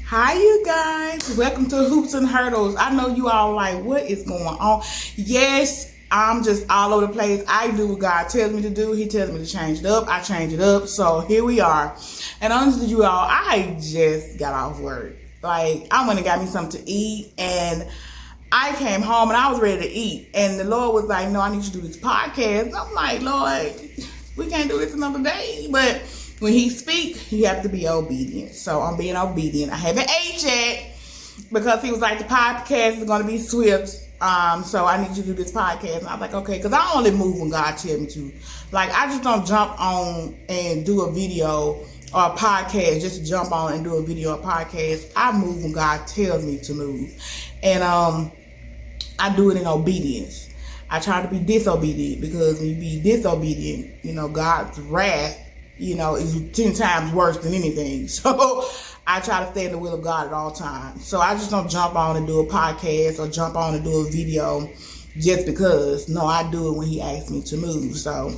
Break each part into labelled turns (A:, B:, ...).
A: Hi, you guys. Welcome to Hoops and Hurdles. I know you all like, what is going on? Yes, I'm just all over the place. I do what God tells me to do. He tells me to change it up. I change it up. So here we are. And honestly, you all, I just got off work. Like, I went and got me something to eat. And I came home and I was ready to eat. And the Lord was like, no, I need you to do this podcast. I'm like, Lord, we can't do this another day. But when he speaks, you have to be obedient. So I'm being obedient. I haven't ate yet because he was like, the podcast is going to be swift. So I need you to do this podcast. And I was like, okay, because I only move when God tells me to. Like, I just don't jump on and do a video or a podcast, just jump on and do a video or podcast. I move when God tells me to move. And I do it in obedience. I try to be disobedient because when you be disobedient, God's wrath, is 10 times worse than anything. So I try to stay in the will of God at all times. So I just don't jump on and do a podcast or jump on and do a video just because. No, I do it when he asks me to move. So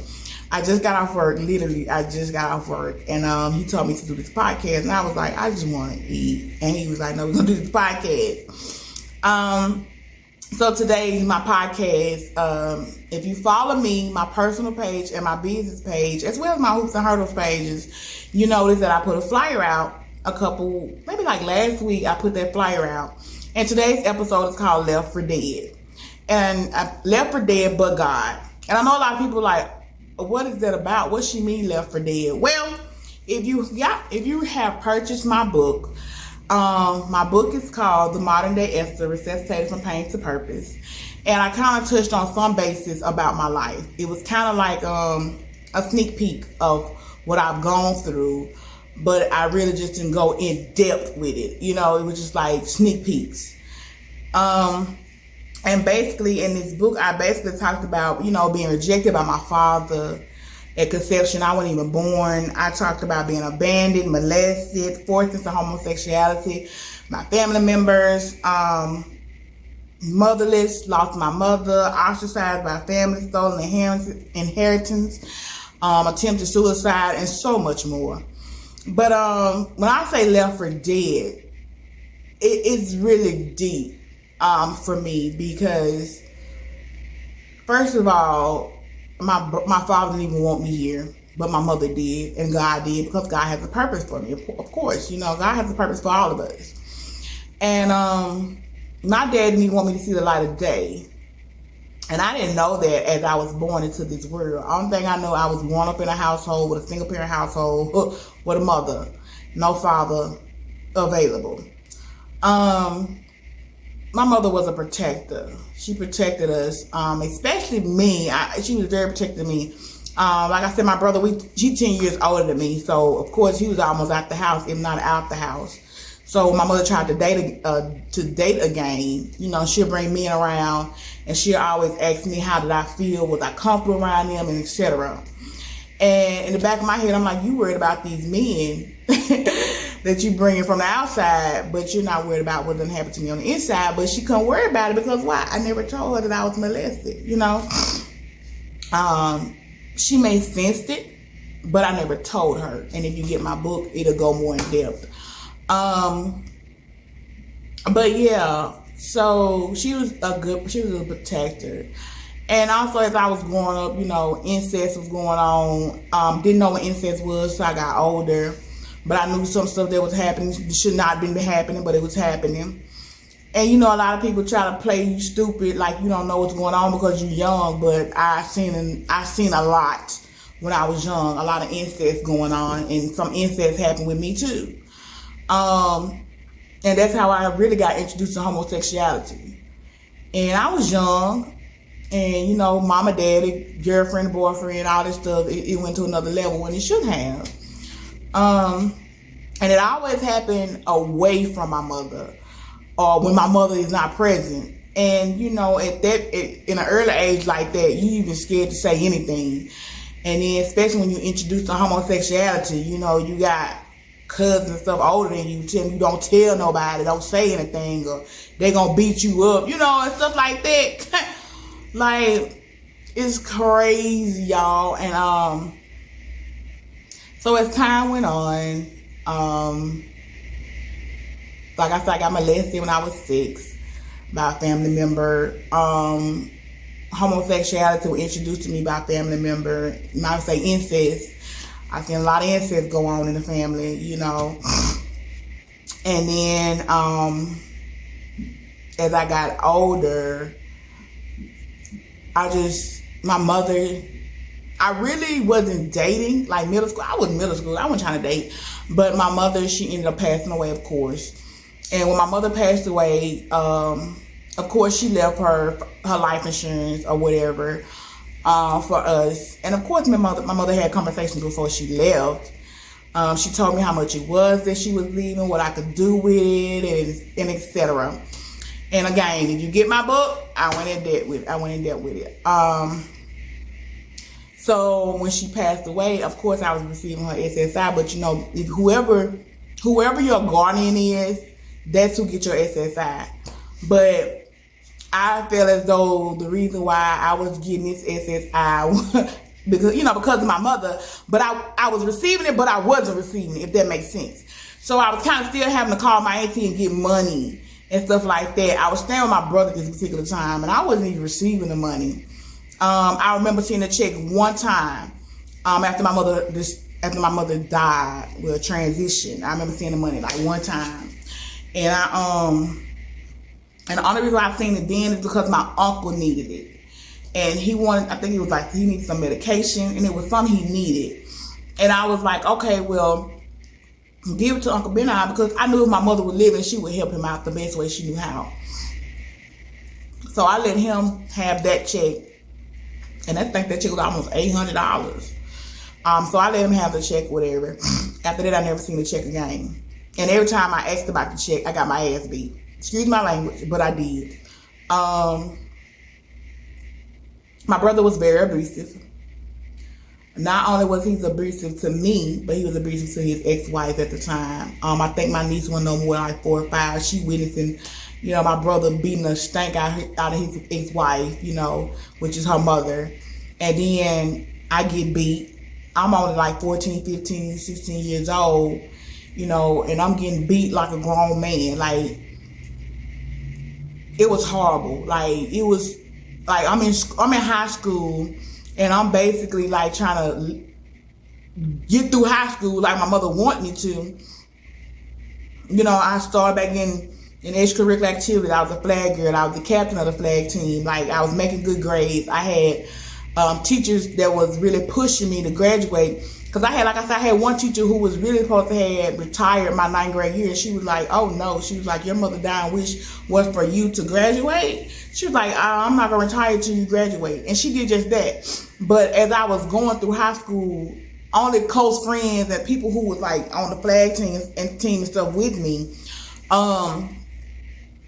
A: I just got off work. Literally, I just got off work. And he told me to do this podcast. And I was like, I just want to eat. And he was like, no, we're going to do this podcast. So today, my podcast, if you follow me, my personal page and my business page, as well as my Hoops and Hurdles pages, you notice that I put a flyer out maybe like last week, I put that flyer out. And today's episode is called Left for Dead. And Left for Dead but God. And I know a lot of people are like, what is that about? What she mean left for dead? Well, if you have purchased my book is called The Modern Day Esther, Resuscitated from Pain to Purpose. And I kind of touched on some basis about my life. It was kind of like a sneak peek of what I've gone through, but I really just didn't go in depth with it. It was just like sneak peeks. And basically in this book, I basically talked about, being rejected by my father. At conception, I wasn't even born. I talked about being abandoned, molested, forced into homosexuality. My family members, motherless, lost my mother, ostracized by family, stolen inheritance, attempted suicide, and so much more. But when I say left for dead, it's really deep for me because, first of all, my father didn't even want me here, but my mother did, and God did, because God has a purpose for me. Of course, God has a purpose for all of us. And my dad didn't even want me to see the light of day. And I didn't know that as I was born into this world. Only thing I know, I was born up in a household with a single parent household with a mother, no father available. My mother was a protector. She protected us, especially me. She was very protective of me. Like I said, my brother, he's 10 years older than me. So, of course, he was almost out the house, if not out the house. So my mother tried to date again. She'll bring men around, and she'll always ask me, how did I feel? Was I comfortable around them, and etc. And in the back of my head, I'm like, you worried about these men that you bringing from the outside, but you're not worried about what done happened to me on the inside. But she couldn't worry about it because why? I never told her that I was molested, She may have sensed it, but I never told her. And if you get my book, it'll go more in depth. But yeah, so she was a protector. And also, as I was growing up, incest was going on. Didn't know what incest was, so I got older. But I knew some stuff that was happening should not have been happening, but it was happening. And a lot of people try to play you stupid, like you don't know what's going on because you're young. But I seen a lot when I was young, a lot of incest going on, and some incest happened with me too. And that's how I really got introduced to homosexuality. And I was young. And, mama, daddy, girlfriend, boyfriend, all this stuff, it went to another level when it shouldn't have. And it always happened away from my mother or when my mother is not present. And, in an early age like that, you even scared to say anything. And then especially when you introduce to homosexuality, you got cousins and stuff older than you, tell you don't tell nobody, don't say anything, or they gonna beat you up, and stuff like that. Like, it's crazy, y'all. And so as time went on, like I said, I got molested when I was 6 by a family member. Homosexuality was introduced to me by a family member. And I would say incest. I've seen a lot of incest go on in the family, you know. And then as I got older, my mother, I really wasn't dating, like middle school. I wasn't middle school. I wasn't trying to date. But my mother, she ended up passing away, of course. And when my mother passed away, of course, she left her life insurance or whatever for us. And of course, my mother had conversations before she left. She told me how much it was that she was leaving, what I could do with it, and etc. And again, if you get my book, I went in debt with it. So when she passed away, of course, I was receiving her SSI. But you know, if whoever your guardian is, that's who gets your SSI. But I felt as though the reason why I was getting this SSI because of my mother, but I was receiving it, but I wasn't receiving it, if that makes sense. So I was kind of still having to call my auntie and get money and stuff like that. I was staying with my brother this particular time, and I wasn't even receiving the money. I remember seeing a check one time after my mother died with a transition. I remember seeing the money like one time, and the only reason I seen it then is because my uncle needed it. And he needed some medication, and it was something he needed. And I was like, okay, well, give it to Uncle Benai, because I knew if my mother was living, she would help him out the best way she knew how. So I let him have that check. And I think that check was almost $800. So I let him have the check, whatever. After that, I never seen the check again. And every time I asked about the check, I got my ass beat. Excuse my language, but I did. My brother was very abusive. Not only was he abusive to me, but he was abusive to his ex-wife at the time. I think my niece was no more than like 4 or 5. She witnessing, you know, my brother beating the stank out of his ex-wife, you know, which is her mother. And then I get beat. I'm only like 14, 15, 16 years old, you know, and I'm getting beat like a grown man. Like, it was horrible. Like, it was like I'm in high school, and I'm basically like trying to get through high school like my mother wanted me to. You know, I started back in extracurricular activities. I was a flag girl. I was the captain of the flag team. Like, I was making good grades. I had teachers that was really pushing me to graduate. Because I had one teacher who was really supposed to have retired my 9th grade year. And she was like, oh no. She was like, your mother dying wish was for you to graduate. She was like, I'm not going to retire till you graduate. And she did just that. But as I was going through high school, only close friends and people who was like on the flag team and stuff with me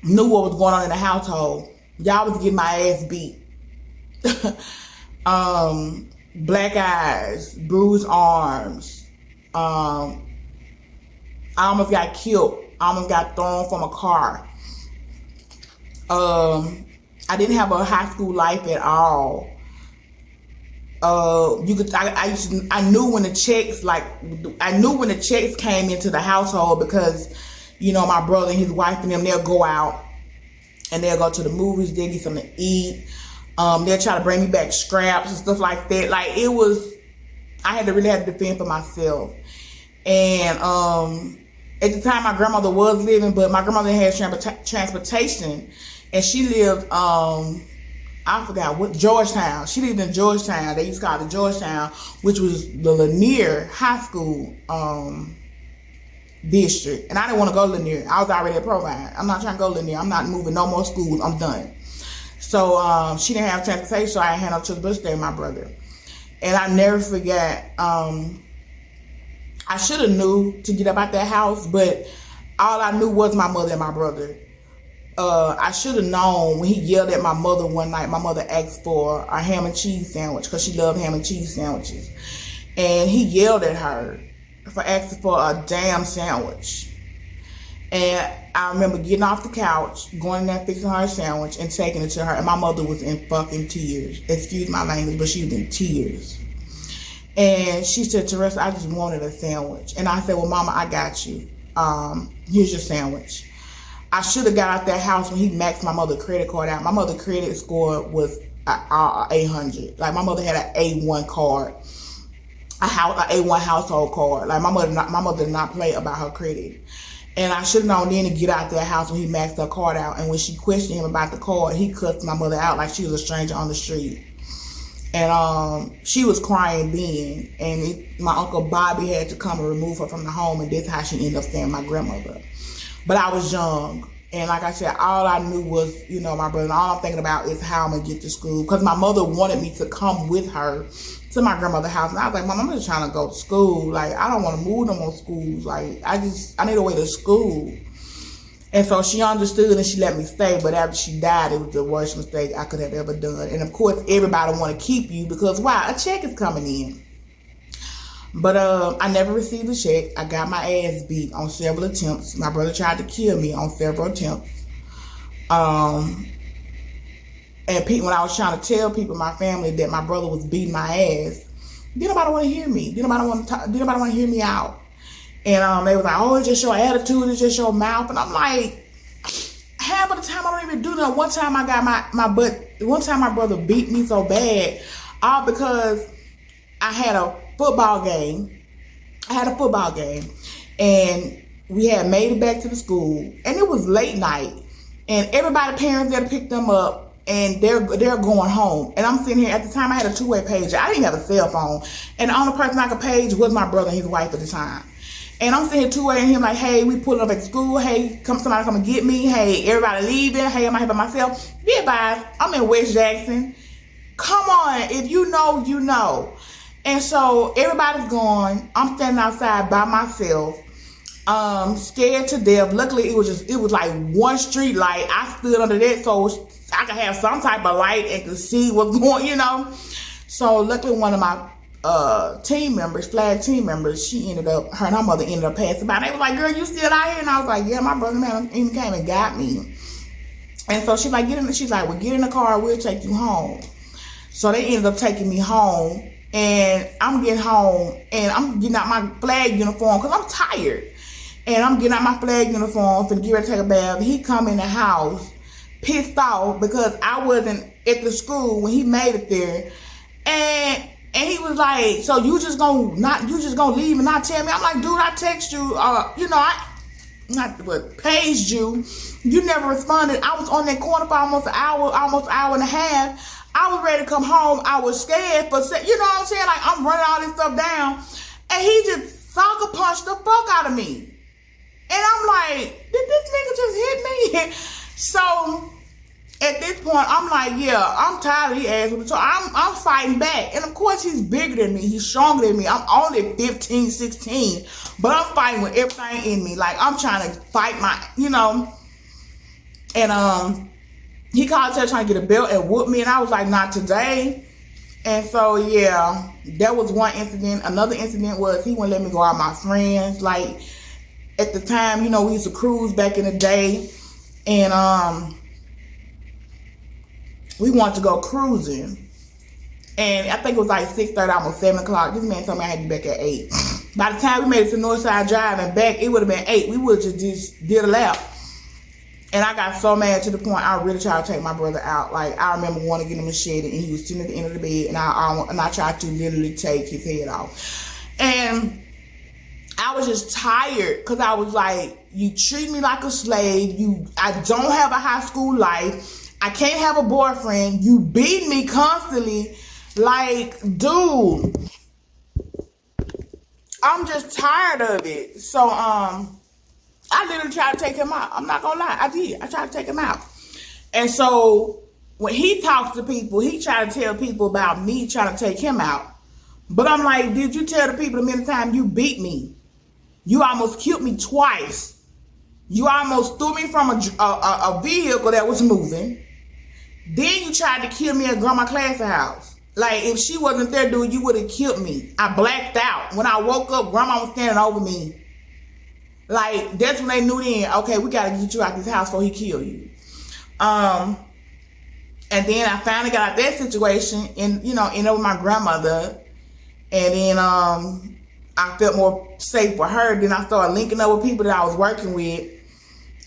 A: knew what was going on in the household. Y'all was getting my ass beat. Black eyes, bruised arms. I almost got killed. I almost got thrown from a car. I didn't have a high school life at all. I knew when the checks came into the household, because, you know, my brother and his wife and them, they'll go out and they'll go to the movies, they'll get something to eat. They'll try to bring me back scraps and stuff like that. Like, I had to really have to defend for myself. And at the time, my grandmother was living, but my grandmother had transportation, and she lived, I forgot what, Georgetown. She lived in Georgetown. They used to call it Georgetown, which was the Lanier High School district. And I didn't want to go to Lanier. I was already at Provine. I'm not trying to go to Lanier. I'm not moving no more schools. I'm done. So she didn't have transportation, so I had no choice but to stay with my brother. And I never forget, I should have knew to get up out that house, but all I knew was my mother and my brother. I should have known when he yelled at my mother one night. My mother asked for a ham and cheese sandwich because she loved ham and cheese sandwiches. And he yelled at her for asking for a damn sandwich. And I remember getting off the couch, going in there, fixing her a sandwich, and taking it to her. And my mother was in fucking tears. Excuse my language, but she was in tears. And she said, Teresa, I just wanted a sandwich. And I said, well, Mama, I got you. Here's your sandwich. I should have got out that house when he maxed my mother's credit card out. My mother's credit score was 800. Like, my mother had an A1 card, a A1 household card. Like, my mother did not play about her credit. And I should have known then to get out that house when he maxed her card out. And when she questioned him about the card, he cussed my mother out like she was a stranger on the street. And she was crying then. And my Uncle Bobby had to come and remove her from the home. And that's how she ended up staying with my grandmother. But I was young. And like I said, all I knew was, my brother. And all I'm thinking about is how I'm going to get to school. Because my mother wanted me to come with her to my grandmother's house. And I was like, Mom, I'm just trying to go to school. Like, I don't want to move no more schools. Like, I need a way to school. And so she understood and she let me stay. But after she died, it was the worst mistake I could have ever done. And of course, everybody want to keep you because, why? A check is coming in. But I never received a check. I got my ass beat on several attempts. My brother tried to kill me on several attempts. And when I was trying to tell people, my family, that my brother was beating my ass, didn't nobody want to hear me. Didn't nobody want to hear me out. And they was like, oh, it's just your attitude, it's just your mouth. And I'm like, half of the time I don't even do that. One time I got my butt. One time my brother beat me so bad, all because I had a football game. And we had made it back to the school, and it was late night, and everybody, parents there to pick them up, and they're going home. And I'm sitting here. At the time, I had a two-way pager. I didn't have a cell phone, and the only person I could page was my brother and his wife at the time. And I'm sitting here two-way, and him like, hey, we pulling up at school. Hey, somebody come and get me. Hey, everybody leaving. Hey, I'm out here by myself. Be advised, I'm in West Jackson. Come on, if you know, you know. And so everybody's gone. I'm standing outside by myself, scared to death. Luckily, it was like one street light. I stood under that so I could have some type of light and could see what's going, So luckily, one of my flag team members, her and her mother ended up passing by. They was like, girl, you still out here? And I was like, yeah, my brother man even came and got me. And so she's like, well, get in the car, we'll take you home. So they ended up taking me home. And I'm getting home, and I'm getting out my flag uniform because I'm tired. And I'm getting out my flag uniform to get ready to take a bath. He come in the house pissed off because I wasn't at the school when he made it there. And he was like, so you just gonna leave and not tell me? I'm like, dude, I text you, paged you. You never responded. I was on that corner for almost an hour and a half. I was ready to come home. I was scared, but you know what I'm saying? Like, I'm running all this stuff down. And he just sucker punched the fuck out of me. And I'm like, did this nigga just hit me? So, at this point, I'm like, yeah, I'm tired of his ass. So I'm fighting back. And of course, he's bigger than me. He's stronger than me. I'm only 15, 16. But I'm fighting with everything in me. Like, I'm trying to fight And, he called her trying to get a belt and whoop me, and I was like, not today. And so, yeah, that was one incident. Another incident was he wouldn't let me go out with my friends. Like, at the time, we used to cruise back in the day, and we wanted to go cruising. And I think it was like 6:30, almost 7 o'clock. This man told me I had to be back at 8. By the time we made it to Northside Drive and back, it would have been 8. We would have just did a lap. And I got so mad to the point I really tried to take my brother out. Like, I remember wanting to get him machete, and he was sitting at the end of the bed, and I tried to literally take his head off. And I was just tired because I was like, you treat me like a slave. I don't have a high school life. I can't have a boyfriend. You beat me constantly. Like, dude, I'm just tired of it. So, I literally tried to take him out. I'm not gonna lie, I did. I tried to take him out. And so when he talks to people, he tried to tell people about me trying to take him out. But I'm like, did you tell the people the many times you beat me? You almost killed me twice. You almost threw me from a vehicle that was moving. Then you tried to kill me at Grandma Class's house. Like, if she wasn't there, dude, you would have killed me. I blacked out. When I woke up, Grandma was standing over me. Like, that's when they knew then, okay, we got to get you out this house before he kill you. And then I finally got out that situation and, ended up with my grandmother. And then I felt more safe with her. Then I started linking up with people that I was working with.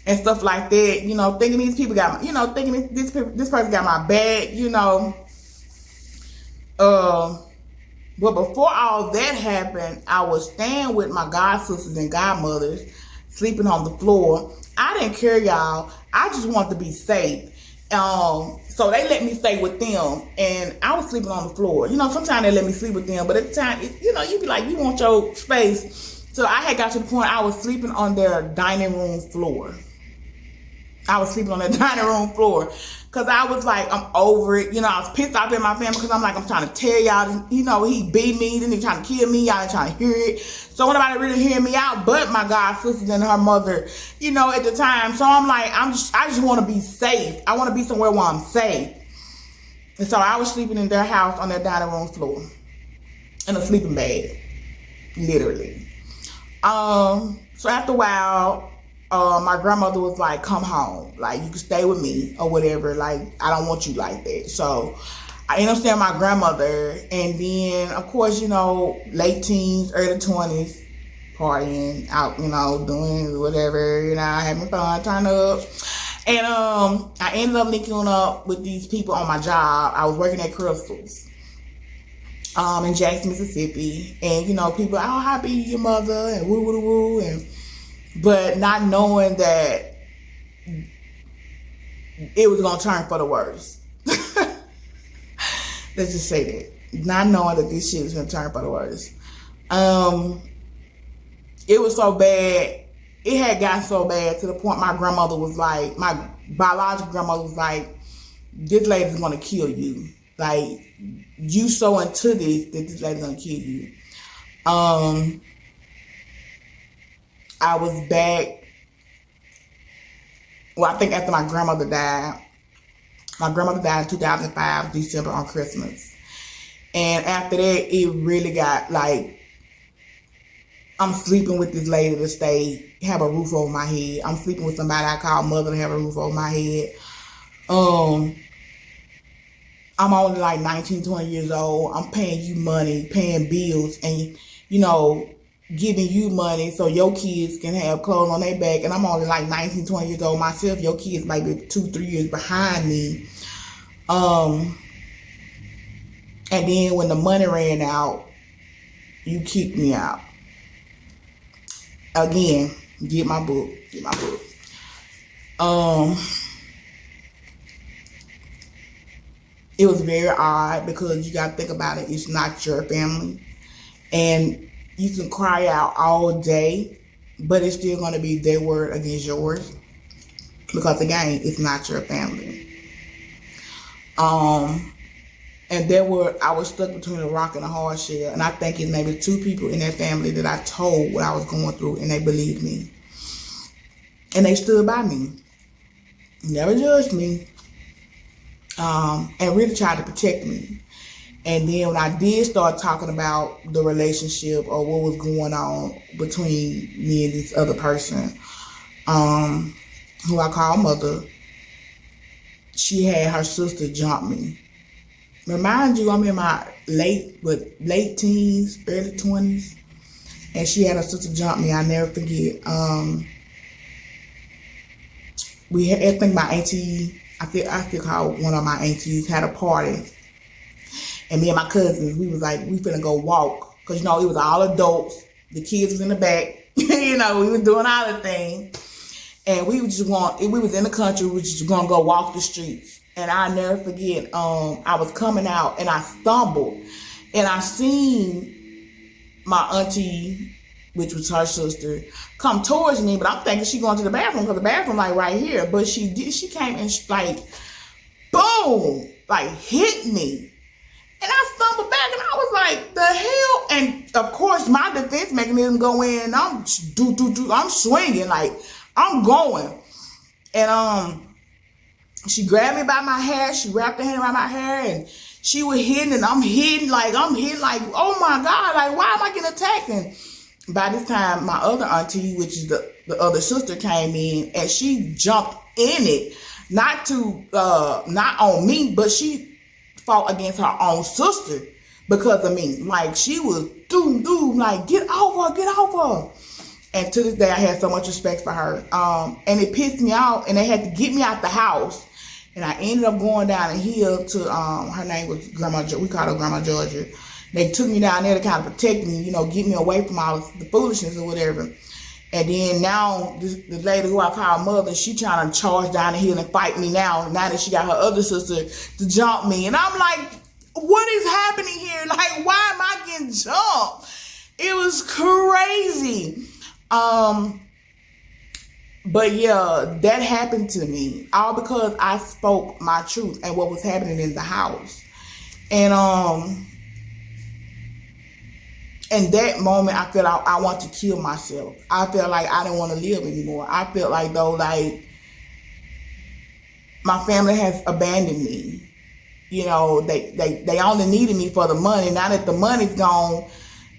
A: and stuff like that. You know, thinking these people got, thinking this person got my back. But before all that happened, I was staying with my god sisters and godmothers, sleeping on the floor. I didn't care, y'all. I just wanted to be safe. So they let me stay with them, and I was sleeping on the floor. Sometimes they let me sleep with them, but at the time, you be like, you want your space. So I had got to the point I was sleeping on their dining room floor. Because I was like, I'm over it. I was pissed off at my family because I'm like, I'm trying to tell y'all, he beat me, then he trying to kill me, y'all ain't trying to hear it. So nobody really hearing me out but my god sisters and her mother, at the time. So I'm like, I just want to be safe. I want to be somewhere where I'm safe. And so I was sleeping in their house on their dining room floor in a sleeping bag, literally. So after a while, my grandmother was like, come home. Like, you can stay with me or whatever. Like, I don't want you like that. So I ended up staying with my grandmother. And then, of course, late teens, early 20s, partying out, doing whatever, having fun, turn up. And I ended up linking up with these people on my job. I was working at Crystals in Jackson, Mississippi. And, people, oh, how be your mother? And woo, woo, woo. And but not knowing that it was going to turn for the worse. Let's just say that. Not knowing that this shit was going to turn for the worse. It was so bad. It had gotten so bad to the point my grandmother was like, my biological grandmother was like, this lady's going to kill you. Like, you so into this that this lady's going to kill you. I was back. Well, I think after my grandmother died. My grandmother died in 2005, December, on Christmas. And after that, it really got like, I'm sleeping with this lady to stay, have a roof over my head. I'm sleeping with somebody I call mother to have a roof over my head. I'm only like 19, 20 years old. I'm paying you money, paying bills, and, giving you money so your kids can have clothes on their back. And I'm only like 19, 20 years old myself. Your kids might be 2-3 years behind me. And then when the money ran out, you kicked me out. Again, get my book. It was very odd because you got to think about it. It's not your family. And you can cry out all day, but it's still going to be their word against yours. Because again, it's not your family. And I was stuck between a rock and a hard shell. And I think it's maybe 2 people in that family that I told what I was going through, and they believed me. And they stood by me. Never judged me. And really tried to protect me. And then when I did start talking about the relationship or what was going on between me and this other person, who I call mother, she had her sister jump me. Remind you, I'm in my late teens, early 20s, and she had her sister jump me. I never forget. I think my auntie, I still call one of my aunties, had a party. And me and my cousins, we was like, we finna go walk. Because, it was all adults. The kids was in the back. We was doing all the things. And we was in the country, we was just gonna go walk the streets. And I never forget, I was coming out and I stumbled. And I seen my auntie, which was her sister, come towards me. But I'm thinking she going to the bathroom because the bathroom like right here. But she came and like, boom, like hit me. And I stumbled back and I was like, the hell? And of course, my defense mechanism go in and I'm swinging, like I'm going. And she grabbed me by my hair. She wrapped her hand around my hair and she was hitting and I'm hitting like, oh my God, like why am I getting attacked? And by this time, my other auntie, which is the other sister, came in and she jumped in it. Not on me, but she fought against her own sister because of me. Like she was doom, like get off her. And to this day, I had so much respect for her. And it pissed me off, and they had to get me out the house. And I ended up going down the hill to, her name was Grandma, we called her Grandma Georgia. They took me down there to kind of protect me, get me away from all the foolishness or whatever. And then now, the lady who I call mother, she trying to charge down the hill and fight me now that she got her other sister to jump me. And I'm like, what is happening here? Like, why am I getting jumped? It was crazy. But yeah, that happened to me all because I spoke my truth and what was happening in the house. And in that moment, I felt I want to kill myself. I felt like I didn't want to live anymore. I felt like though, like my family has abandoned me. They only needed me for the money. Now that the money's gone,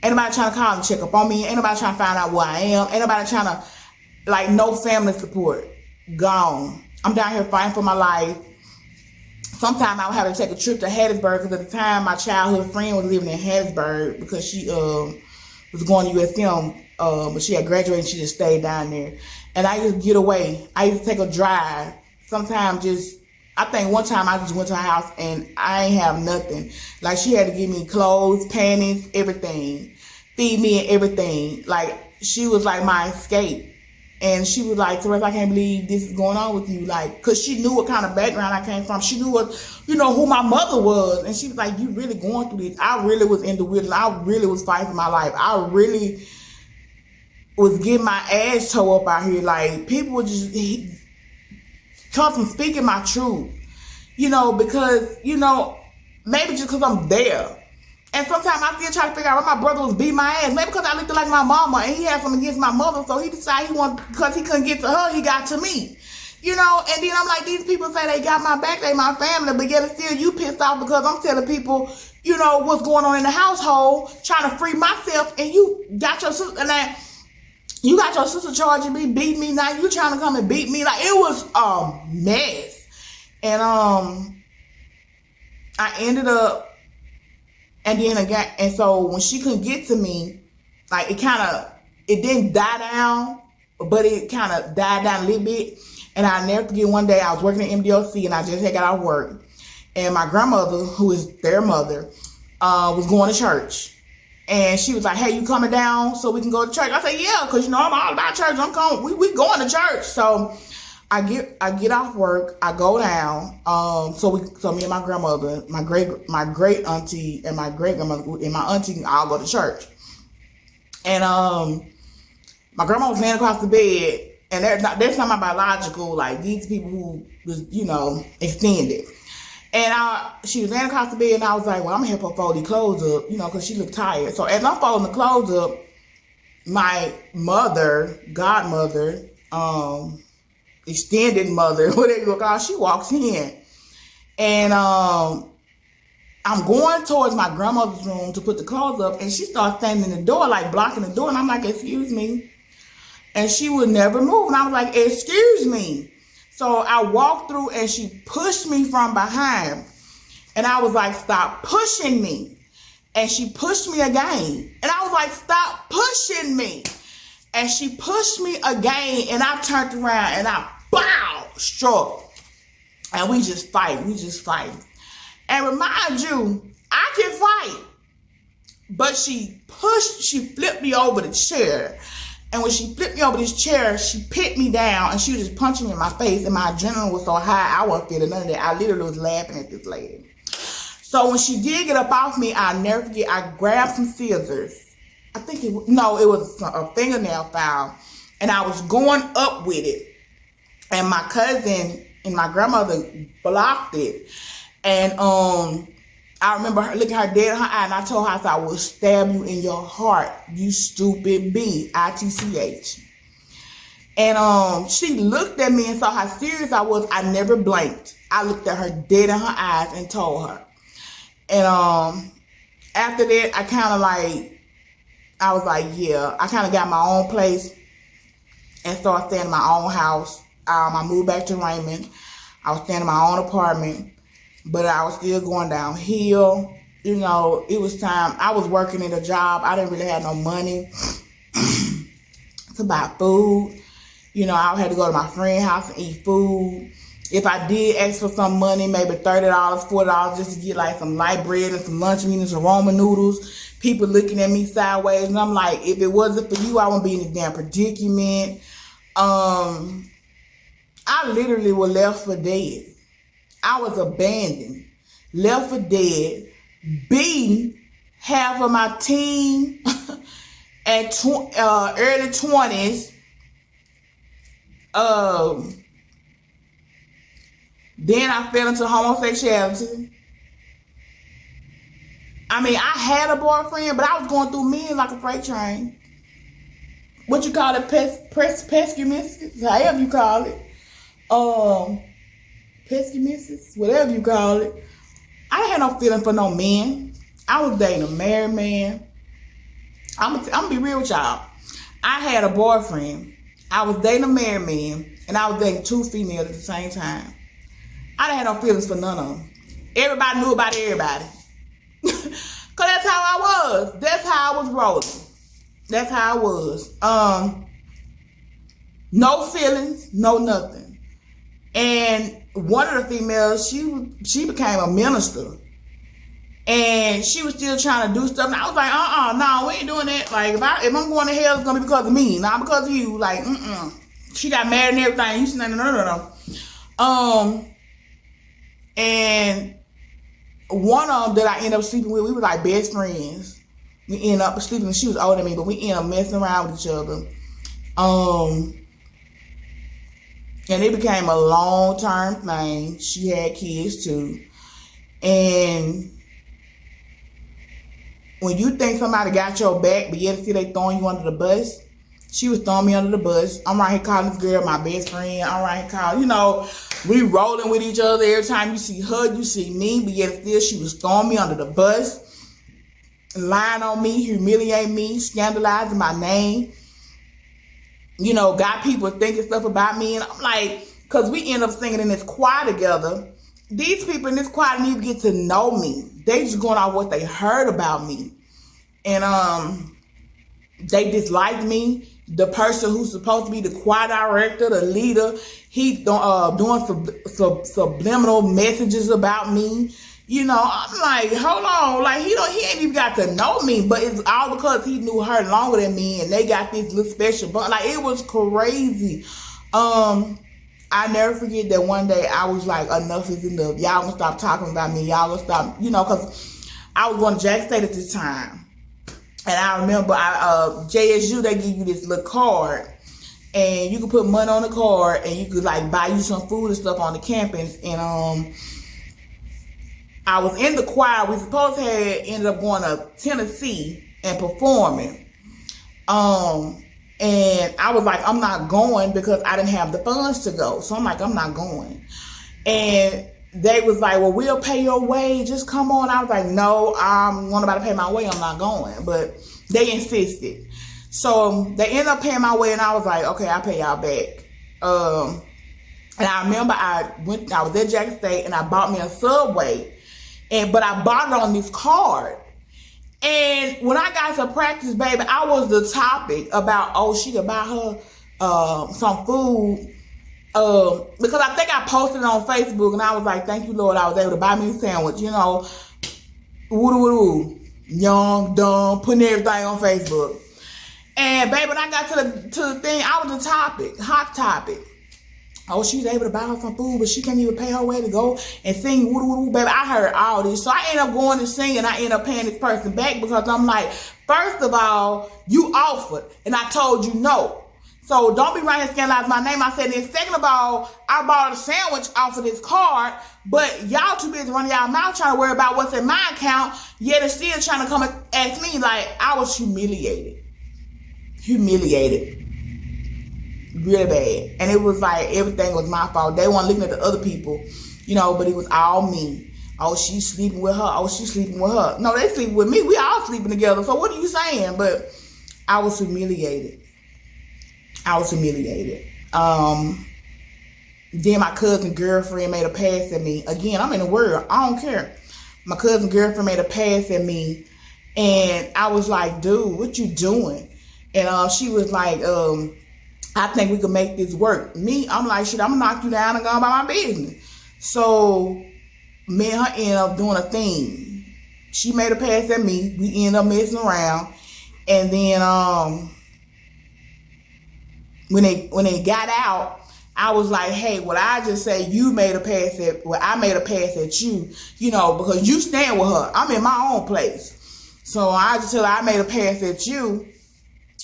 A: ain't nobody trying to call and check up on me. Ain't nobody trying to find out where I am. Ain't nobody trying to, no family support. Gone. I'm down here fighting for my life. Sometimes I would have to take a trip to Hattiesburg because at the time my childhood friend was living in Hattiesburg because she was going to USM, but she had graduated and she just stayed down there. And I used to get away. I used to take a drive. Sometimes I think one time I just went to her house and I ain't have nothing. Like she had to give me clothes, panties, everything. Feed me and everything. Like she was like my escape. And she was like, Therese, I can't believe this is going on with you. Like, cause she knew what kind of background I came from. She knew what, who my mother was. And she was like, you really going through this. I really was in the wilderness. I really was fighting for my life. I really was getting my ass tore up out here. Like people were just come from speaking my truth, because, maybe just because I'm there. And sometimes I still try to figure out why my brother was beating my ass. Maybe because I looked like my mama and he had something against my mother. So he decided because he couldn't get to her, he got to me. And then I'm like, these people say they got my back, they my family, but yet still you pissed off because I'm telling people, what's going on in the household, trying to free myself, and you got your sister, you got your sister charging me, beating me, now you trying to come and beat me. Like, it was a mess. And I ended up, and then again, and so when she couldn't get to me, like it didn't die down, but it kind of died down a little bit. And I'll never forget one day I was working at MDOC and I just had got out of work. And my grandmother, who is their mother, was going to church. And she was like, hey, you coming down so we can go to church? I said, yeah, because I'm all about church. I'm going, we going to church. So I get off work, I go down. So me and my grandmother, my great auntie and my great grandmother and my auntie all go to church. And my grandma was laying across the bed, and there's something biological, like these people who was extended. And she was laying across the bed, and I was like, well, I'm gonna help her fold these clothes up, because she looked tired. So as I'm folding the clothes up, my godmother, extended mother, whatever you call, she walks in, and I'm going towards my grandmother's room to put the clothes up, and she starts standing in the door, like blocking the door, and I'm like, excuse me, and she would never move, and I was like, excuse me. So I walked through, and she pushed me from behind, and I was like, stop pushing me, and she pushed me again, and I was like, stop pushing me. And she pushed me again, and I turned around, and I struck. And we just fight. And remind you, I can fight. But she flipped me over the chair. And when she flipped me over this chair, she pinned me down, and she was just punching me in my face, and my adrenaline was so high, I wasn't feeling none of that. I literally was laughing at this lady. So when she did get up off me, I'll never forget, I grabbed some scissors. I think it was a fingernail file, and I was going up with it, and my cousin and my grandmother blocked it, and I remember her looking her dead in her eye, and I told her, I will stab you in your heart, you stupid B, ITCH. And she looked at me and saw how serious I was. I never blinked. I looked at her dead in her eyes and told her. And after that, I was like, yeah, I kind of got my own place and started staying in my own house. I moved back to Raymond. I was staying in my own apartment, but I was still going downhill. It was time. I was working at a job. I didn't really have no money to buy food. You know, I had to go to my friend's house and eat food. If I did ask for some money, maybe $30, $40 just to get like some light bread and some lunch meat and some ramen noodles, people looking at me sideways. And I'm like, if it wasn't for you, I wouldn't be in this damn predicament. I literally was left for dead. I was abandoned, left for dead. B, half of my teen and early 20s. Then I fell into homosexuality. I mean, I had a boyfriend, but I was going through men like a freight train. What you call it? Pescumiscus? However you call it. Pescumiscus? Whatever you call it. I didn't have no feeling for no men. I was dating a married man. I'm gonna be real with y'all. I had a boyfriend. I was dating a married man, and I was dating 2 females at the same time. I didn't have no feelings for none of them. Everybody knew about everybody. Cause that's how I was. That's how I was rolling. That's how I was. No feelings, no nothing. And one of the females, she became a minister. And she was still trying to do stuff. And I was like, no, we ain't doing that. Like, if I'm going to hell, it's going to be because of me, not because of you. Like, She got married and everything. You said, no. And one of them that I ended up sleeping with, we were like best friends. We ended up sleeping, she was older than me, but we ended up messing around with each other. And it became a long-term thing. She had kids too. And when you think somebody got your back, but yet see they throwing you under the bus, she was throwing me under the bus. I'm right here calling this girl my best friend. I'm right here calling, we rolling with each other. Every time you see her, you see me, but yet still she was throwing me under the bus, lying on me, humiliating me, scandalizing my name. Got people thinking stuff about me. And I'm like, because we end up singing in this choir together. These people in this choir need to get to know me. They just going off what they heard about me. And they disliked me. The person who's supposed to be the choir director, the leader, he doing subliminal messages about me. I'm like, hold on, like he ain't even got to know me, but it's all because he knew her longer than me, and they got this little special bond. Like, it was crazy. I never forget that one day I was like, enough is enough. Y'all gonna stop talking about me. Y'all gonna stop, because I was going to Jack State at this time. And I remember JSU, they give you this little card, and you could put money on the card, and you could like buy you some food and stuff on the campus. And I was in the choir. We supposed to have ended up going to Tennessee and performing. And I was like, I'm not going because I didn't have the funds to go. So I'm like, I'm not going. And they was like, well, we'll pay your way. Just come on. I was like, no, I'm not about to pay my way. I'm not going. But they insisted. So they ended up paying my way, and I was like, okay, I'll pay y'all back. And I remember I was at Jack State, and I bought me a Subway. But I bought it on this card. And when I got to practice, baby, I was the topic about, she could buy her some food. Because I think I posted it on Facebook, and I was like, thank you, Lord, I was able to buy me a sandwich, woo-doo-woo-doo, young, dumb, putting everything on Facebook. And baby, when I got to the thing, I was the topic, hot topic. She's able to buy her some food, but she can't even pay her way to go and sing woo-doo-woo-doo, baby. I heard all this. So I ended up going to sing, and I ended up paying this person back because I'm like, first of all, you offered, and I told you no. So don't be right here scandalizing my name. I said, and second of all, I bought a sandwich off of this card, but y'all too busy running y'all mouth trying to worry about what's in my account, yet it's still trying to come and ask me. Like, I was humiliated. Really bad. And it was like everything was my fault. They weren't looking at the other people, but it was all me. She's sleeping with her. She's sleeping with her. No, they sleeping with me. We all sleeping together. So what are you saying? But I was humiliated. Then my cousin girlfriend made a pass at me. Again, I'm in the world. I don't care. My cousin girlfriend made a pass at me, and I was like, dude, what you doing? And she was like, I think we could make this work. Me, I'm like, shit, I'm gonna knock you down and go about my business. So me and her ended up doing a thing. She made a pass at me. We ended up messing around. And then when they got out, I was like, hey, well, I just say you made a pass at, well, I made a pass at you, because you stand with her. I'm in my own place. So I just tell her I made a pass at you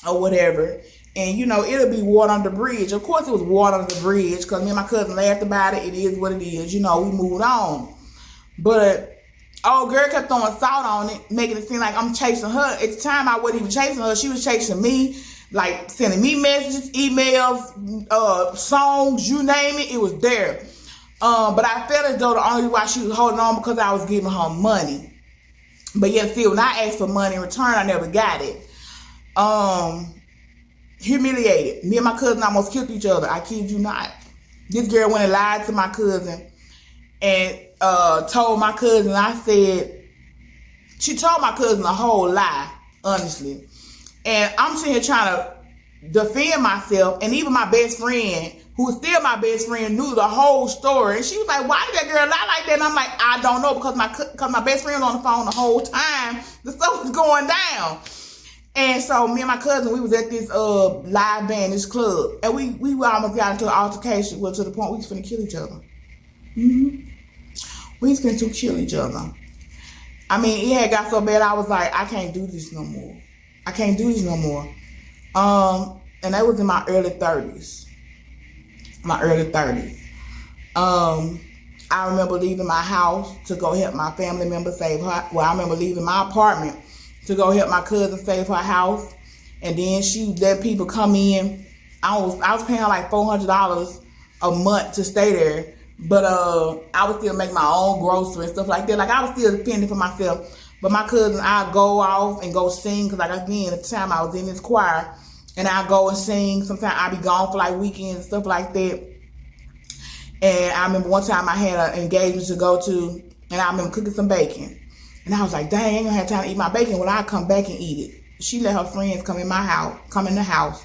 A: or whatever. And, it'll be water under the bridge. Of course it was water under the bridge because me and my cousin laughed about it. It is what it is. We moved on. But old girl kept throwing salt on it, making it seem like I'm chasing her. At the time, I wasn't even chasing her. She was chasing me, like sending me messages, emails, songs, you name it. It was there. But I felt as though the only reason why she was holding on because I was giving her money. But yet still, when I asked for money in return, I never got it. Humiliated. Me and my cousin almost killed each other. I kid you not. This girl went and lied to my cousin and told my cousin, she told my cousin a whole lie, honestly. And I'm sitting here trying to defend myself, and even my best friend, who's still my best friend, knew the whole story. And she was like, why did that girl lie like that? And I'm like, I don't know, because my best friend was on the phone the whole time the stuff was going down. And so me and my cousin, we was at this live band, this club, and we almost got into an altercation, well, to the point we was finna kill each other. Mm-hmm. We was finna kill each other. I mean, it had got so bad, I was like, I can't do this no more. I can't do this no more. And that was in my early 30s. I remember leaving my house to go help my family member save her. Well, I remember leaving my apartment to go help my cousin save her house. And then she let people come in. I was paying her like $400 a month to stay there. But I would still make my own groceries and stuff like that. Like, I was still fending for myself. But my cousin, I'd go off and go sing. Because, like, again, at the time I was in this choir. And I'd go and sing. Sometimes I'd be gone for, like, weekends and stuff like that. And I remember one time I had an engagement to go to. And I remember cooking some bacon. And I was like, dang, I ain't going to have time to eat my bacon. Well, I'd come back and eat it. She let her friends come in the house,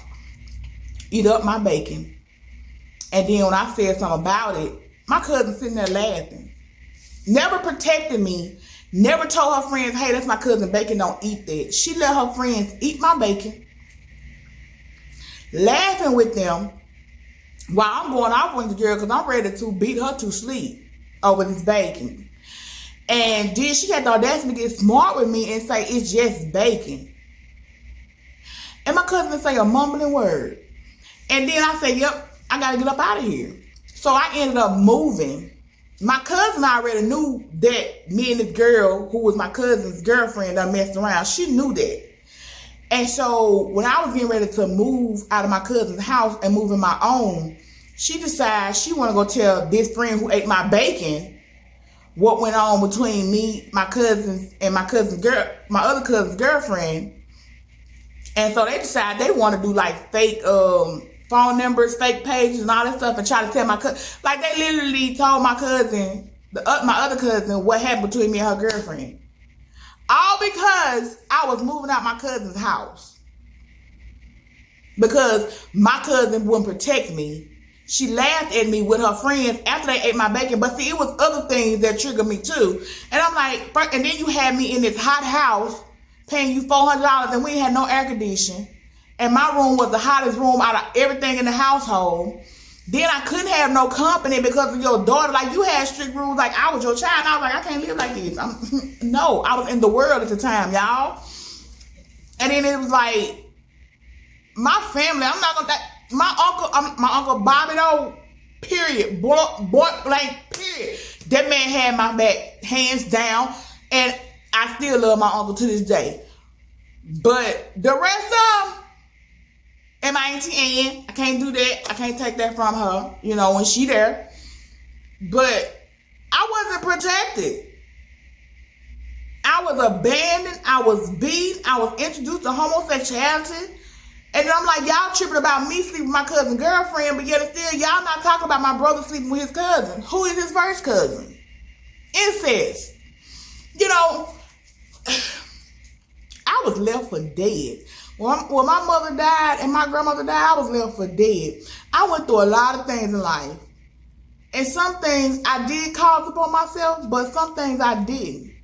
A: eat up my bacon. And then when I said something about it, my cousin sitting there laughing. Never protected me. Never told her friends, hey, that's my cousin bacon, don't eat that. She let her friends eat my bacon. Laughing with them while I'm going off with the girl because I'm ready to beat her to sleep over this bacon. And then she had the audacity to get smart with me and say, it's just bacon. And my cousin would say a mumbling word. And then I say, yep, I got to get up out of here. So I ended up moving. My cousin already knew that me and this girl, who was my cousin's girlfriend, done messed around. She knew that. And so when I was getting ready to move out of my cousin's house and move in my own, she decided she want to go tell this friend who ate my bacon what went on between me, my cousins, and my other cousin's girlfriend. And so they decided they want to do like fake phone numbers, fake pages, and all that stuff, and try to tell my cousin. Like, they literally told my cousin, my other cousin, what happened between me and her girlfriend. All because I was moving out my cousin's house. Because my cousin wouldn't protect me. She laughed at me with her friends after they ate my bacon. But see, it was other things that triggered me too. And I'm like, and then you had me in this hot house paying you $400 and we had no air conditioning. And my room was the hottest room out of everything in the household. Then I couldn't have no company because of your daughter. Like, you had strict rules. Like, I was your child. And I was like, I can't live like this. No, I was in the world at the time, y'all. And then it was like, my family, I'm not going to... My uncle Bobby, though, period. Point blank, period. That man had my back, hands down. And I still love my uncle to this day. But the rest of them, M-I-N-T-N, I can't do that. I can't take that from her, when she there. But I wasn't protected. I was abandoned. I was beaten. I was introduced to homosexuality. And then I'm like, y'all tripping about me sleeping with my cousin's girlfriend, but yet still y'all not talking about my brother sleeping with his cousin. Who is his first cousin? Incest. I was left for dead. When my mother died and my grandmother died, I was left for dead. I went through a lot of things in life. And some things I did cause upon myself, but some things I didn't.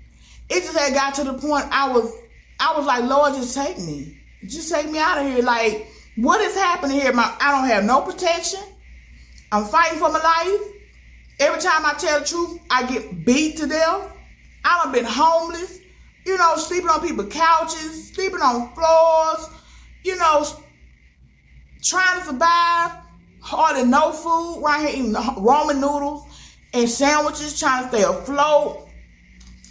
A: It just had got to the point I was like, Lord, just take me. Just take me out of here. Like, what is happening here? I don't have no protection. I'm fighting for my life. Every time I tell the truth, I get beat to death. I've been homeless, sleeping on people's couches, sleeping on floors, trying to survive, hardly no food, right here eating ramen noodles and sandwiches, trying to stay afloat.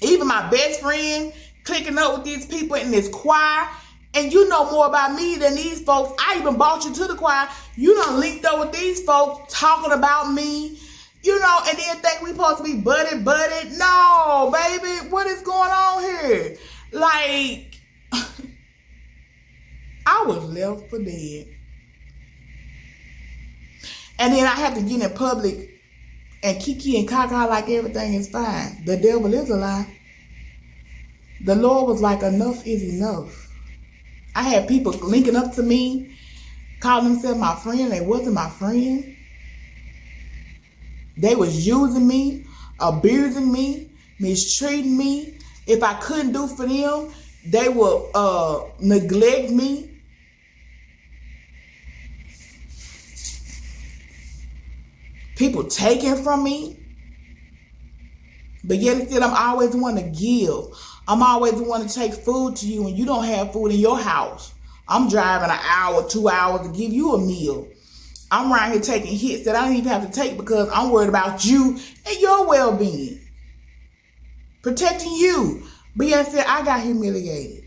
A: Even my best friend clicking up with these people in this choir. And you know more about me than these folks. I even brought you to the choir. You done linked up with these folks talking about me, and then think we supposed to be buddy. No, baby, what is going on here? Like, I was left for dead. And then I have to get in public and kiki and caca like everything is fine. The devil is a lie. The Lord was like, enough is enough. I had people linking up to me, calling themselves my friend. They wasn't my friend. They was using me, abusing me, mistreating me. If I couldn't do for them, they would neglect me. People taking from me. But yet still, I'm always the one to give. I'm always the one to take food to you when you don't have food in your house. I'm driving an hour, 2 hours to give you a meal. I'm around here taking hits that I don't even have to take because I'm worried about you and your well-being. Protecting you. But yet still, I got humiliated.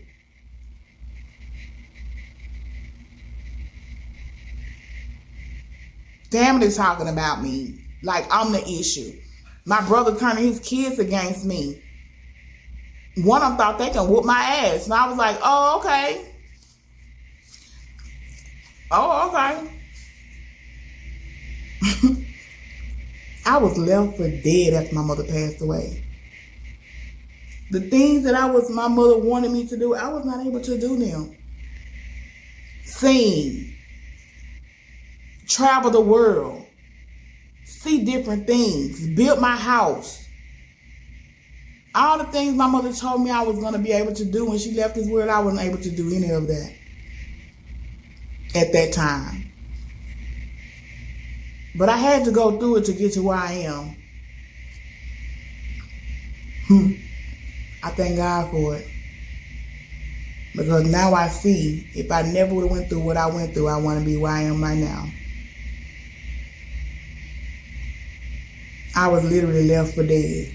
A: Family talking about me like I'm the issue. My brother turning his kids against me. One of them thought they can whoop my ass. And I was like, oh, okay. Oh, okay. I was left for dead after my mother passed away. The things that my mother wanted me to do, I was not able to do them. Sing. Travel the world. See different things. Build my house. All the things my mother told me I was going to be able to do when she left this world, I wasn't able to do any of that at that time. But I had to go through it to get to where I am. I thank God for it. Because now I see, if I never would have went through what I went through, I want to be where I am right now. I was literally left for dead.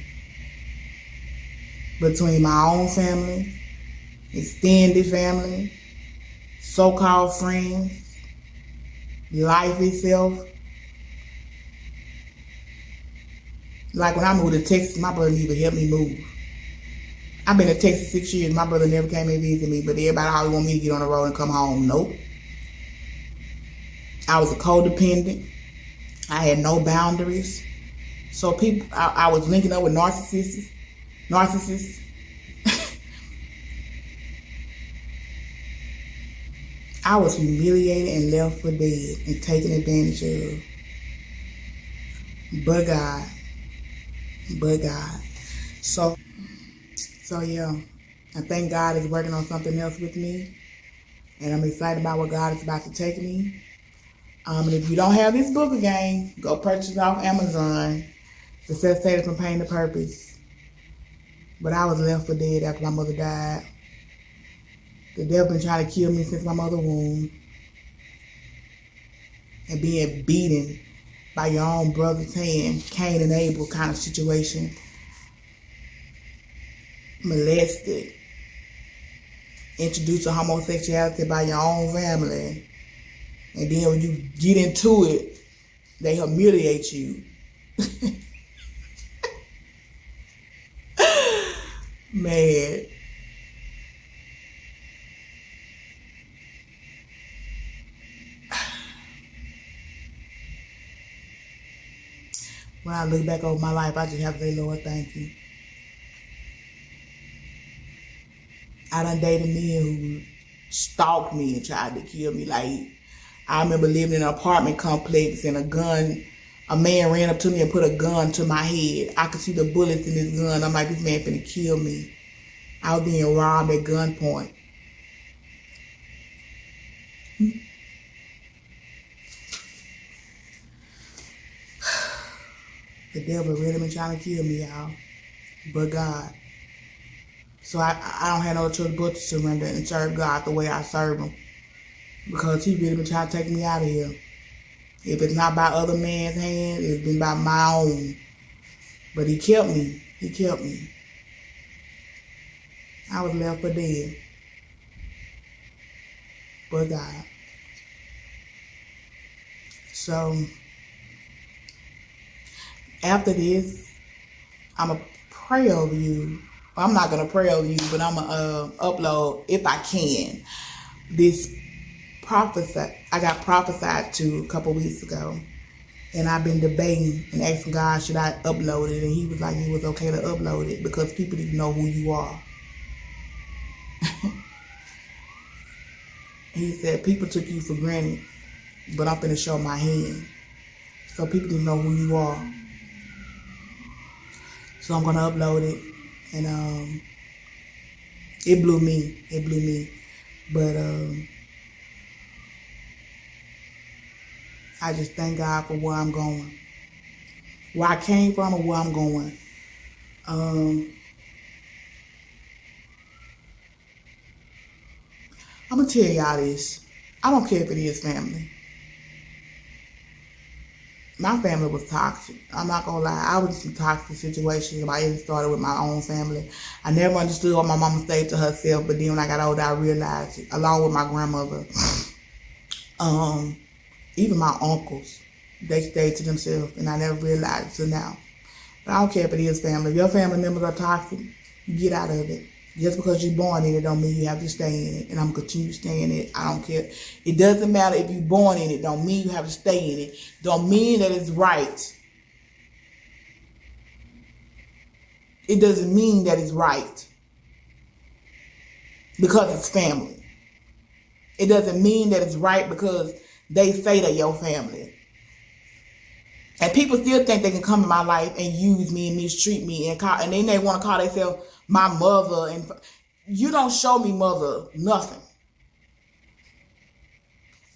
A: Between my own family, extended family, so-called friends, life itself. Like when I moved to Texas, my brother didn't even help me move. I've been in Texas 6 years. My brother never came and visited me, but everybody always want me to get on the road and come home. Nope. I was a codependent. I had no boundaries. So I was linking up with narcissists. I was humiliated and left for dead and taken advantage of. But God. So yeah, I think God is working on something else with me. And I'm excited about where God is about to take me. And if you don't have this book again, go purchase it off Amazon. Necessitated from Pain to Purpose. But I was left for dead after my mother died. The devil been trying to kill me since my mother's womb. And being beaten by your own brother's hand, Cain and Abel kind of situation. Molested. Introduced to homosexuality by your own family. And then when you get into it, they humiliate you. Man. When I look back over my life, I just have to say, Lord, thank you. I done dated men who stalked me and tried to kill me. Like, I remember living in an apartment complex and a man ran up to me and put a gun to my head. I could see the bullets in his gun. I'm like, this man finna kill me. I was being robbed at gunpoint. The devil really been trying to kill me, y'all. But God. So I don't have no choice but to surrender and serve God the way I serve him. Because he really been trying to take me out of here. If it's not by other man's hand, it's been by my own. But he kept me. He kept me. I was left for dead. But God. So, after this, I'm going to pray over you. I'm not going to pray over you, but I'm going to upload, if I can, this prophecy. I got prophesied to a couple weeks ago. And I've been debating and asking God, should I upload it? And he was like, it was okay to upload it because people didn't know who you are. He said, people took you for granted, but I'm finna show my hand. So people didn't know who you are. So I'm gonna upload it. And it blew me. It blew me. But I just thank God for where I'm going. Where I came from and where I'm going. I'm going to tell y'all this. I don't care if it is family. My family was toxic. I'm not going to lie. I was in some toxic situations. I even started with my own family. I never understood why my mama stayed to herself. But then when I got older, I realized it. Along with my grandmother. Even my uncles. They stayed to themselves. And I never realized it till now. But I don't care if it is family. If your family members are toxic, you get out of it. Just because you're born in it don't mean you have to stay in it. And I'm going to continue staying in it. I don't care. It doesn't matter if you're born in it. Don't mean you have to stay in it. Don't mean that it's right. It doesn't mean that it's right. Because it's family. It doesn't mean that it's right because they say they're your family. And people still think they can come in my life and use me and mistreat me and then they want to call themselves my mother. And you don't show me mother nothing.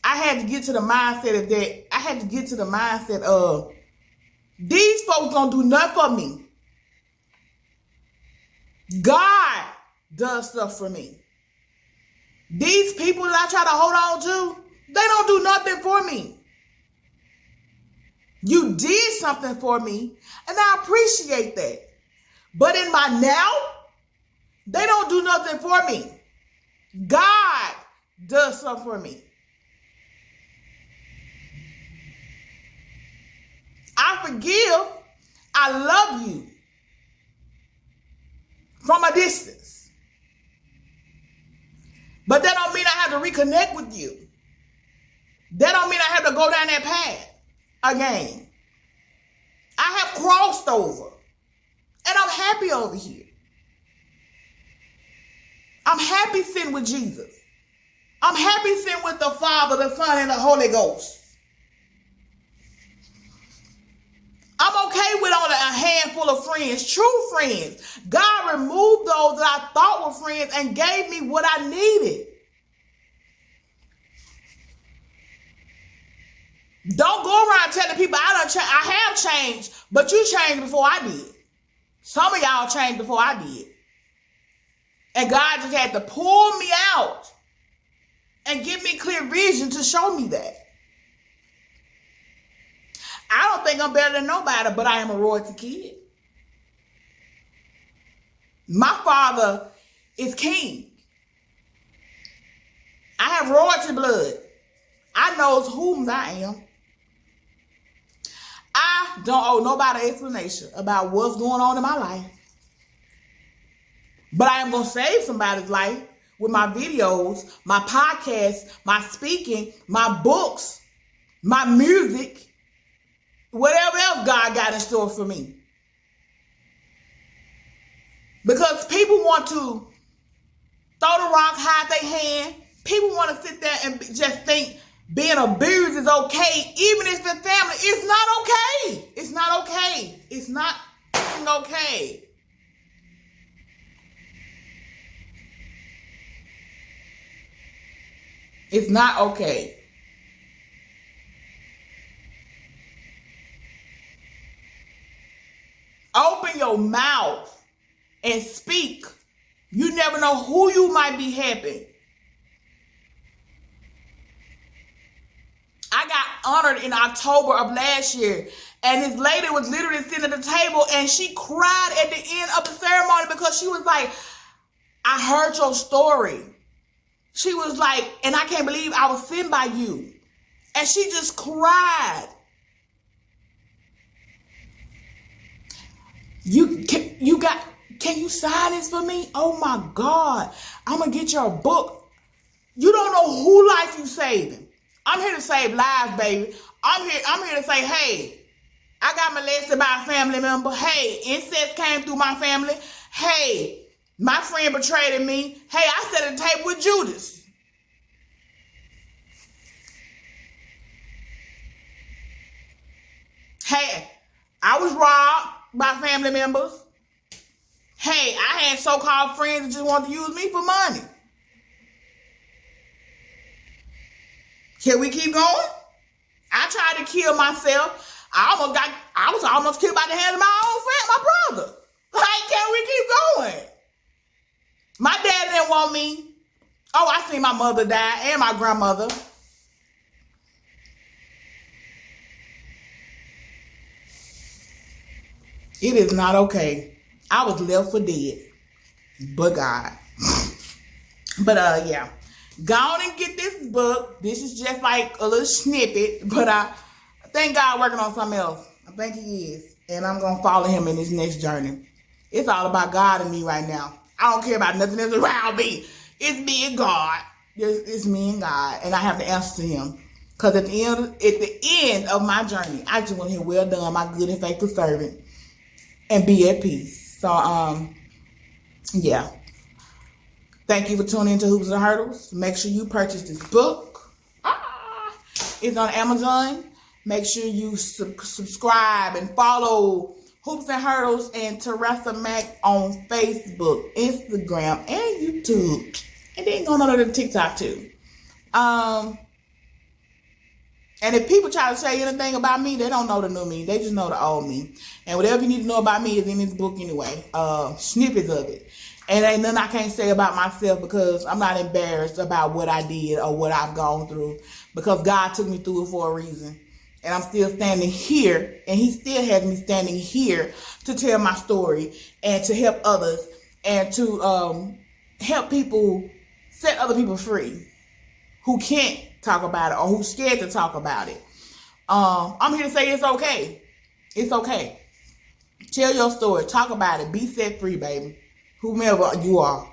A: I had to get to the mindset of that. I had to get to the mindset of these folks don't do nothing for me. God does stuff for me. These people that I try to hold on to, they don't do nothing for me. You did something for me, and I appreciate that. But in my now, they don't do nothing for me. God does something for me. I forgive. I love you from a distance. But that don't mean I have to reconnect with you. That don't mean I have to go down that path again. I have crossed over. And I'm happy over here. I'm happy sitting with Jesus. I'm happy sitting with the Father, the Son, and the Holy Ghost. I'm okay with only a handful of friends, true friends. God removed those that I thought were friends and gave me what I needed. Don't go around telling people I have changed, but you changed before I did. Some of y'all changed before I did. And God just had to pull me out and give me clear vision to show me that. I don't think I'm better than nobody, but I am a royalty kid. My father is king. I have royalty blood. I knows whom I am. I don't owe nobody explanation about what's going on in my life. But I am going to save somebody's life with my videos, my podcasts, my speaking, my books, my music, whatever else God got in store for me. Because people want to throw the rock, hide their hand, People want to sit there and just think being abused is okay, even if it's family. It's not okay. It's not okay. It's not okay. It's not okay. Open your mouth and speak. You never know who you might be helping. I got honored in October of last year, and this lady was literally sitting at the table, and she cried at the end of the ceremony because she was like, I heard your story. She was like, and I can't believe I was sent by you. And she just cried. Can you sign this for me? Oh my God. I'm going to get your book. You don't know who life you saving. I'm here to save lives, baby. I'm here to say, hey, I got molested by a family member. Hey, incest came through my family. Hey, my friend betrayed me. Hey, I sat at the table with Judas. Hey, I was robbed by family members. Hey, I had so-called friends that just wanted to use me for money. Can we keep going? I tried to kill myself. I was almost killed by the hand of my own friend, my brother. Like, can we keep going? My dad didn't want me. Oh, I seen my mother die and my grandmother. It is not okay. I was left for dead. But God. But yeah. Go on and get this book. This is just like a little snippet. But I thank God working on something else. I think he is. And I'm going to follow him in his next journey. It's all about God and me right now. I don't care about nothing else around me. It's me and God. It's me and God. And I have to answer to him. Because at the end of my journey, I just want to hear, well done, my good and faithful servant. And be at peace. So, yeah. Thank you for tuning into Hoops and Hurdles. Make sure you purchase this book. It's on Amazon. Make sure you subscribe and follow Hoops and Hurdles and Teresa Mack on Facebook, Instagram, and YouTube. And then go on to TikTok too. And if people try to say anything about me, they don't know the new me. They just know the old me. And whatever you need to know about me is in this book anyway. Snippets of it. And ain't nothing I can't say about myself because I'm not embarrassed about what I did or what I've gone through. Because God took me through it for a reason. And I'm still standing here. And he still has me standing here to tell my story. And to help others. And to help people, set other people free. Who can't talk about it or who's scared to talk about it. I'm here to say it's okay. It's okay. Tell your story. Talk about it. Be set free, baby. Whomever you are.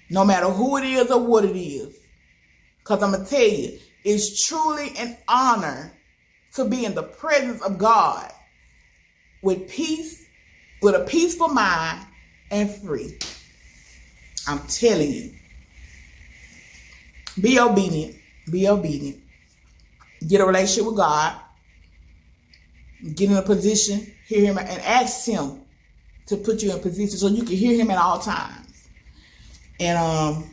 A: No matter who it is or what it is. Because I'm going to tell you, it's truly an honor to be in the presence of God with peace, with a peaceful mind and free. I'm telling you. Be obedient. Be obedient. Get a relationship with God. Get in a position, hear him, and ask him to put you in a position so you can hear him at all times. And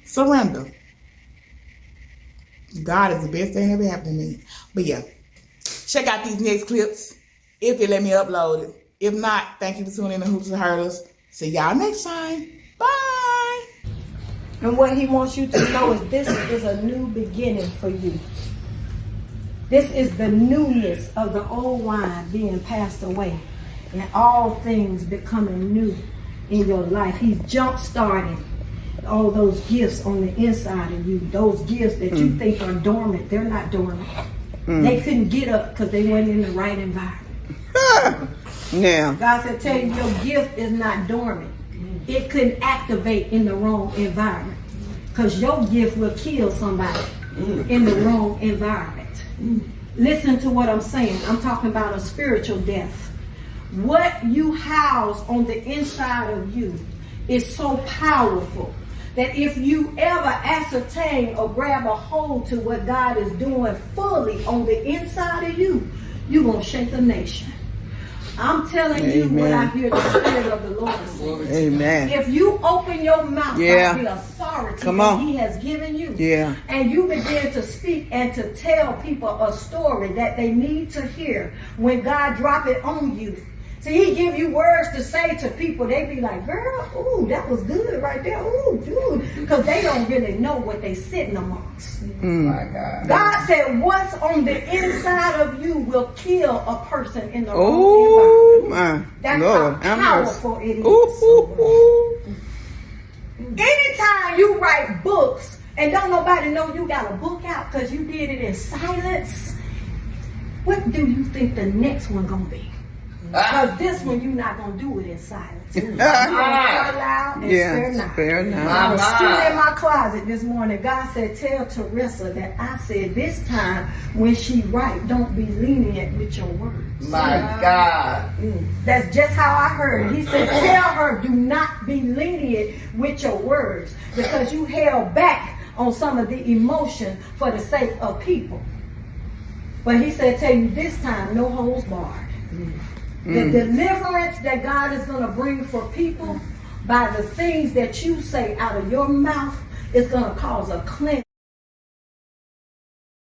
A: surrender. God is the best thing that ever happened to me. But yeah, check out these next clips if you let me upload it. If not, thank you for tuning in to Hoops and Hurdles. See y'all next time. Bye.
B: And what he wants you to know is this is a new beginning for you. This is the newness of the old wine being passed away and all things becoming new in your life. He's jump-starting all those gifts on the inside of you. Those gifts that you think are dormant, they're not dormant. They couldn't get up because they weren't in the right environment.
C: Yeah.
B: God said, tell you your gift is not dormant. It couldn't activate in the wrong environment because your gift will kill somebody in the wrong environment. Listen to what I'm saying. I'm talking about a spiritual death. What you house on the inside of you is so powerful that if you ever ascertain or grab a hold to what God is doing fully on the inside of you, you're going to shake a nation. I'm telling you what I hear the Spirit of the Lord say.
C: Amen.
B: If you open your mouth by the authority that He has given you, and you begin to speak and to tell people a story that they need to hear when God drop it on you. See, He give you words to say to people. They be like, girl, ooh, that was good right there. Ooh, dude. Because they don't really know what they sitting amongst.
D: My God.
B: God said what's on the inside of you will kill a person in the wrong environment. That's
C: Lord,
B: how powerful it is. Anytime you write books and don't nobody know you got a book out because you did it in silence, what do you think the next one gonna be? Because this one you're not going to do it in silence. You're going to cry loud and spare not. I was still in my closet this morning. God said, tell Teresa that I said this time when she write, don't be lenient with your words.
D: My God.
B: That's just how I heard it. He said, tell her, do not be lenient with your words because you held back on some of the emotion for the sake of people. But he said, tell you this time, no holds barred. The deliverance that God is going to bring for people by the things that you say out of your mouth is going to cause a cleansing.